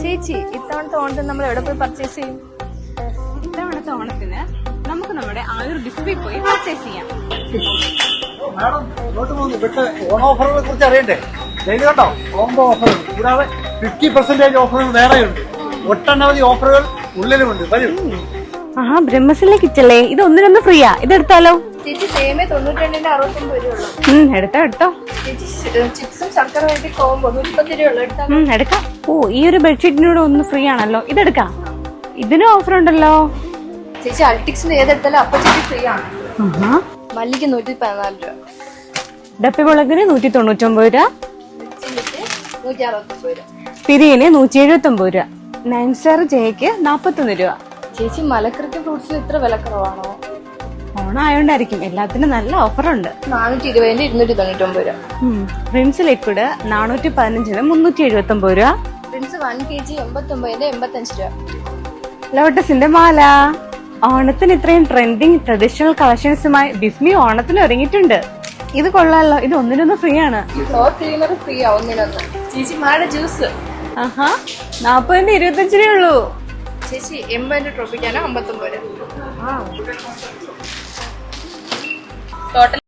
ചേച്ചി ഇത്തവണത്തെ ഓണത്തിന് നമ്മൾ എവിടെ പോയി പർച്ചേസ് ചെയ്യും? ഇത്തവണത്തെ ഓണത്തിന് നമുക്ക് നമ്മുടെ ആയുർ ഡിസ്പ്ലേ പോയി പർച്ചേസ് ചെയ്യാം. മാഡം ഇങ്ങോട്ട് പോകുന്നു. ഇവിടുത്തെ ഓണ ഓഫറുകളെ കുറിച്ച് അറിയണ്ടേ? ചെയ്ത് കണ്ടോ? കോംബോ ഓഫറുകൾ കൂടാതെ 50% ഓഫറുകൾ വേറെയുണ്ട്. ഒട്ടനവധി ഓഫറുകൾ ഉള്ളിലുമുണ്ട്. വരൂ. ബ്രഹ്മസിലെ കിച്ചല്ലേ, ഇത് ഒന്നിനൊന്ന് ഫ്രീയാ. ഇതെടുത്താലോ? ചേച്ചി സേമേ 92ന്റെ 69 രൂപയുള്ളൂ. എടുത്തോ. ചേച്ചി ചിപ്സും ശർക്കര വേണ്ടി കോമ്പോ 110 രൂപയുള്ളൂ. എടുത്താലോ? എടുക്കാം. ഓ, ഈ ഒരു ബെഡ്ഷീറ്റിനോട് ഒന്ന് ഫ്രീ ആണല്ലോ. ഇതെടുക്കാം. ഇതിനും ഓഫർ ഉണ്ടല്ലോ. ചേച്ചി അൾട്ടിക്സിന്റെ ഏതെടുത്താലും അപ്പൊ ചേച്ചി ഫ്രീ ആണ്. മല്ലിക്ക് 114 രൂപ, ഡപ്പിമുളകിന് 199 രൂപ, 169 രൂപ, പിരിയന് 179 രൂപ, 9 സ്റ്റാർ ജയക്ക് 41 രൂപ. ചേച്ചി മലക്കറിക്ക് ഫ്രൂട്ട്സിന് ഇത്ര വില കുറവാണോ? ഓണം ആയോണ്ടായിരിക്കും, എല്ലാത്തിനും നല്ല ഓഫറുണ്ട്. 420ന്റെ 299 രൂപ. പ്രിൻസ് ലിക്വിഡ് 415ന് 379 രൂപ. പ്രിൻസ് 1 kg 89ന്റെ 85 രൂപ. ലോട്ടസിന്റെ മാല. ഓണത്തിന് ഇത്രയും ട്രെൻഡിങ് ട്രഡീഷണൽ കളക്ഷൻസുമായി ബിസ്മി ഓണത്തിന് ഒരുങ്ങിയിട്ടുണ്ട്. ഇത് കൊള്ളാലോ, ഇത് ഒന്നിനൊന്ന് ഫ്രീ ആണ്. ഫ്ലോർ ക്ലീനർ ഫ്രീ ആ ഒന്നിനൊന്ന്. ചേച്ചി മാഡ ജ്യൂസ് 40ന്റെ 25 രൂപയുള്ളൂ. ചേച്ചി 80ന്റെ ട്രോപ്പിക്കാനോ 59 രൂപ. ടോട്ടൽ